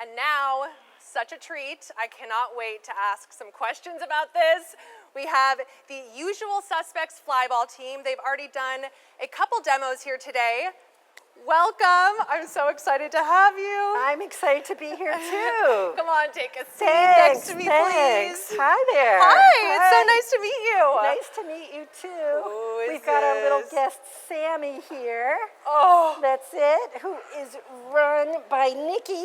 And now, such a treat. I cannot wait to ask some questions about this. We have the usual suspects flyball team. They've already done a couple demos here today. Welcome. I'm so excited to have you. I'm excited to be here too. Come on, take a seat Thanks, next to me, thanks. please. Hi there. Hi, it's so nice to meet you. Nice to meet you too. Who is We've got our little this? guest Sammy here. Oh, That's it. Who is run by Nikki.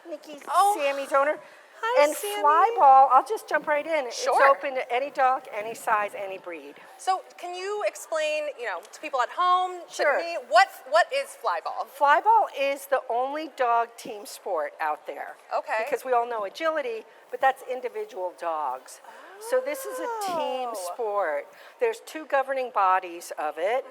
Nikki's Sammy's owner. Hi, and Sammy. Flyball, I'll just jump right in. Sure. It's open to any dog, any size, any breed. so can you explain, to people at home, Sure. to me, what is flyball? Flyball is the only dog team sport out there. Okay. Because we all know agility, but that's individual dogs. So this is a team Oh. sport. There's two governing bodies of it.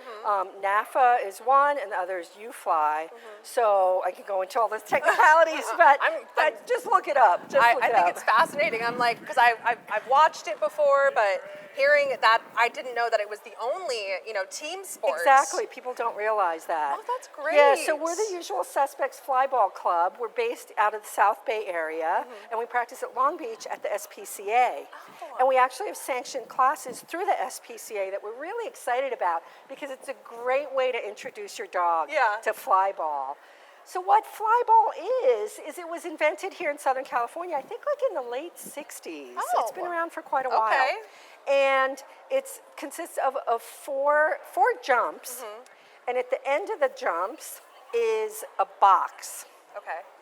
NAFA is one, and the other is UFly. So I could go into all the technicalities, but just look it up. I think it's fascinating. I'm like, because I've watched it before, but hearing that, I didn't know that it was the only, team sport. Exactly. People don't realize that. Oh, that's great. Yeah, so we're the Usual Suspects Flyball Club. We're based out of the South Bay area, and we practice at Long Beach at the SPCA. And we actually have sanctioned classes through the SPCA that we're really excited about because it's a great way to introduce your dog to flyball. So what flyball is it was invented here in Southern California, I think like in the late 60s. It's been around for quite a while. Okay. And it consists of four jumps, and at the end of the jumps is a box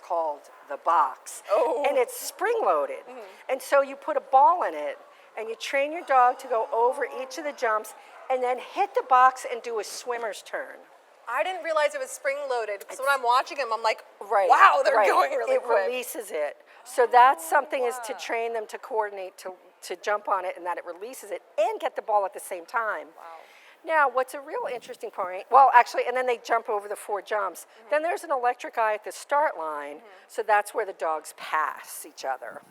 called the box. Oh. And it's spring-loaded. And so you put a ball in it, and you train your dog to go over each of the jumps, and then hit the box and do a swimmer's turn. I didn't realize it was spring-loaded, because when I'm watching them, I'm like, Right. wow, they're right. going really it quick. It releases it. So that's something is to train them to coordinate to jump on it and that it releases it and get the ball at the same time. Wow. Now, what's a real interesting point, well, actually, and then they jump over the four jumps. Then there's an electric eye at the start line, so that's where the dogs pass each other.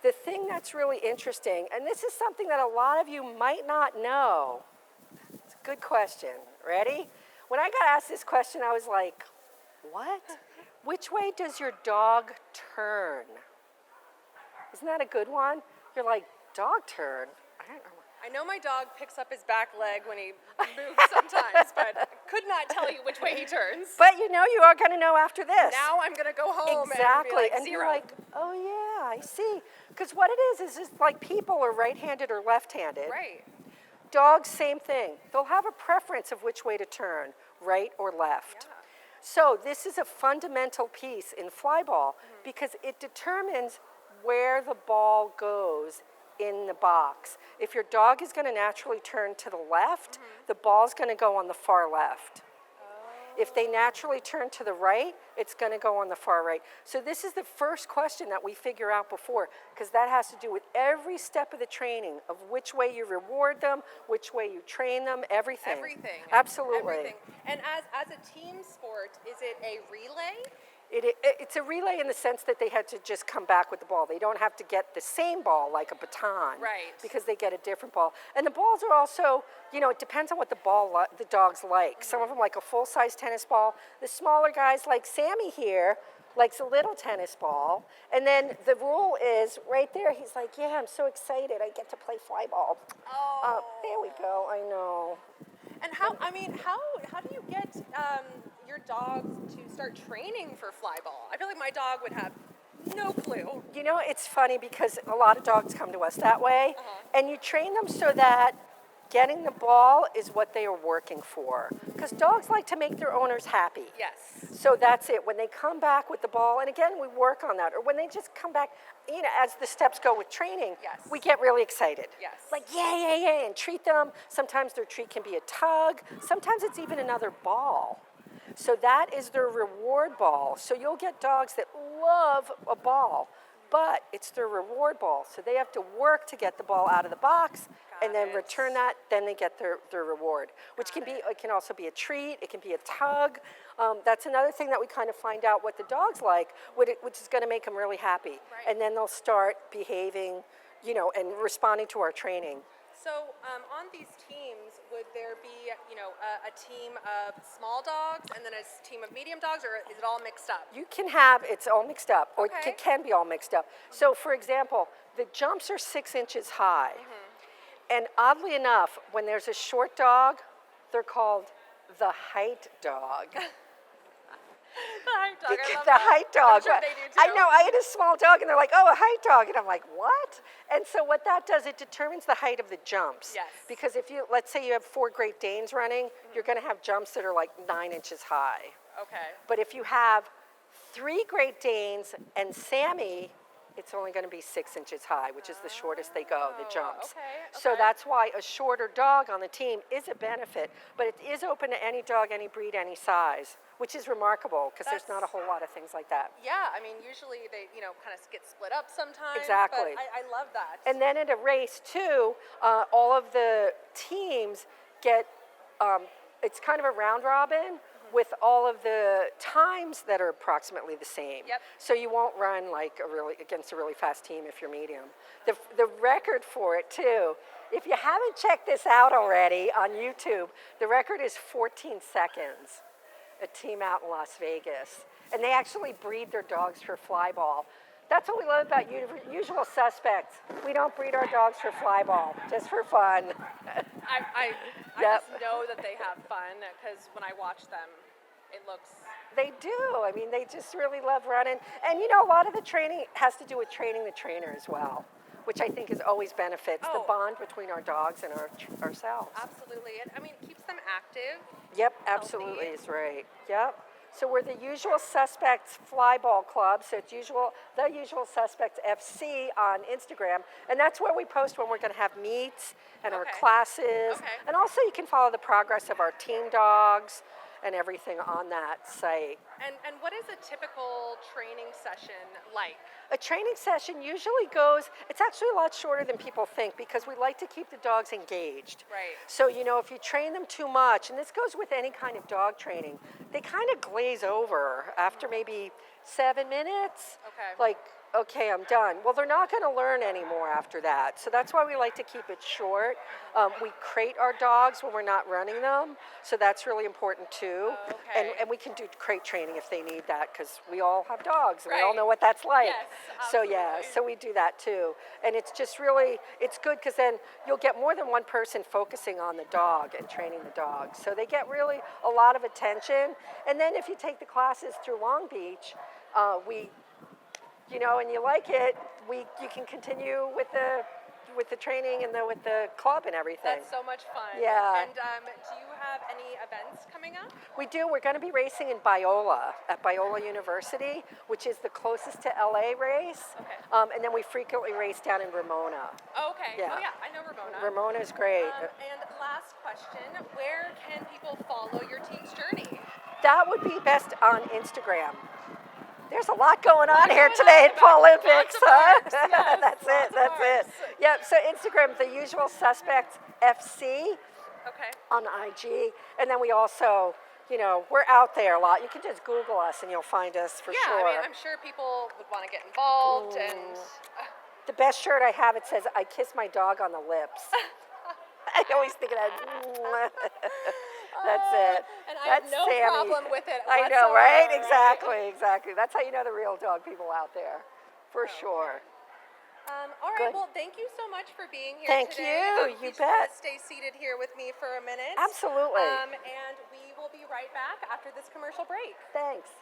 The thing that's really interesting, and this is something that a lot of you might not know. It's a good question. Ready? When I got asked this question, I was like, what? Which way does your dog turn? Isn't that a good one? You're like, dog turn? I don't know. I know my dog picks up his back leg when he moves sometimes, but I could not tell you which way he turns. But you are going to know after this. Now I'm going to go home Exactly. and be like, you're zero. like, oh yeah, I see. Because what it is just like people are right-handed or left-handed. Right. Dogs, same thing. They'll have a preference of which way to turn, right or left. Yeah. So this is a fundamental piece in flyball because it determines where the ball goes in the box. If your dog is going to naturally turn to the left, the ball's going to go on the far left. If they naturally turn to the right, it's going to go on the far right. So this is the first question that we figure out before, because that has to do with every step of the training of which way you reward them, which way you train them, everything. Everything. Absolutely. Everything. And as a team sport, is it a relay? It's a relay in the sense that they had to just come back with the ball. They don't have to get the same ball like a baton. Right. Because they get a different ball. And the balls are also, it depends on what the dogs like. Some of them like a full-size tennis ball. The smaller guys like Sammy here likes a little tennis ball. And then the rule is right there, he's like, yeah, I'm so excited. I get to play flyball. Oh. There we go, I know. And how do you get your dogs to start training for flyball? I feel like my dog would have no clue. It's funny because a lot of dogs come to us that way, and you train them so that getting the ball is what they are working for. Because dogs like to make their owners happy. Yes. So that's it. When they come back with the ball, and again, we work on that, or when they just come back, as the steps go with training, we get really excited. Yes. Like, yay, and treat them. Sometimes their treat can be a tug. Sometimes it's even another ball. So that is their reward ball. So you'll get dogs that love a ball, but it's their reward ball. So they have to work to get the ball out of the box and then return that, then they get their reward, which can be, it can also be a treat, it can be a tug. That's another thing that we kind of find out what the dog's like, which is going to make them really happy. Right. And then they'll start behaving, and responding to our training. So on these teams, would there be, a team of small dogs and then a team of medium dogs, or is it all mixed up? You can have, it's all mixed up, or Okay. it can be all mixed up. So for example, the jumps are 6 inches high. And oddly enough, when there's a short dog, they're called the height dog. The height dog, I love The that. height dog. I'm sure they do too. I know, I had a small dog and they're like, oh, a height dog. And I'm like, what? And so what that does, it determines the height of the jumps. Yes. Because if you, let's say you have 4 Great Danes running, you're gonna have jumps that are like 9 inches high. Okay. But if you have 3 Great Danes and Sammy, it's only going to be 6 inches high, which is the shortest they go, the jumps. okay, So okay. that's why a shorter dog on the team is a benefit, but it is open to any dog, any breed, any size, which is remarkable because there's not a whole lot of things like that. Yeah, I mean, usually they, kind of get split up sometimes. Exactly. But I love that. And then in a race too, all of the teams get, it's kind of a round robin with all of the times that are approximately the same. Yep. So you won't run like against a really fast team if you're medium. The record for it too, if you haven't checked this out already on YouTube, the record is 14 seconds. A team out in Las Vegas. And they actually breed their dogs for flyball. That's what we love about Usual Suspects. We don't breed our dogs for flyball, just for fun. I Yep. just know that they have fun because when I watch them, it looks. They do. I mean, they just really love running. And a lot of the training has to do with training the trainer as well, which I think is always benefits the Oh. bond between our dogs and ourselves. Absolutely. And I mean, it keeps them active. Yep, absolutely is right. Yep. So we're the Usual Suspects Flyball Club. So it's the Usual Suspects FC on Instagram, and that's where we post when we're going to have meets and our Okay. classes. Okay. And also you can follow the progress of our team dogs and everything on that site. And what is a typical training session like? A training session usually goes, it's actually a lot shorter than people think because we like to keep the dogs engaged. Right. So, if you train them too much, and this goes with any kind of dog training, they kind of glaze over after maybe 7 minutes. Okay. Like, okay, I'm done. Well, they're not going to learn anymore after that. So that's why we like to keep it short. We crate our dogs when we're not running them. So that's really important too. Okay. And we can do crate training if they need that because we all have dogs and we all Right. know what that's like. Yes, So yeah, absolutely. so we do that too. And it's just really, it's good because then you'll get more than one person focusing on the dog and training the dog. So they get really a lot of attention. And then if you take the classes through Long Beach, and you like it, you can continue with the training and with the club and everything. That's so much fun. Yeah. And do you have any events coming up? We do. We're going to be racing in Biola at Biola University, which is the closest to LA race. Okay. And then we frequently race down in Ramona. Oh, okay. Yeah. Oh, yeah. I know Ramona. Ramona's great. And last question, where can people follow your team's journey? That would be best on Instagram. There's a lot going on here going today on. at Pawlympics, Lots of arcs, yes, That's lots it. of That's it. arcs. Yep. So Instagram, the Usual Suspects FC Okay. on IG, and then we also, we're out there a lot. You can just Google us and you'll find us for Yeah, sure. I mean, I'm sure people would want to get involved and. The best shirt I have, it says, "I kiss my dog on the lips." I always think of that. That's it. And I have That's no Sammy. problem with it I know, right? whatsoever, right? Exactly. That's how you know the real dog people out there, for sure. All right, Good. well, thank you so much for being here Thank today. you. You just wanna bet. Stay seated here with me for a minute. Absolutely. And we will be right back after this commercial break. Thanks.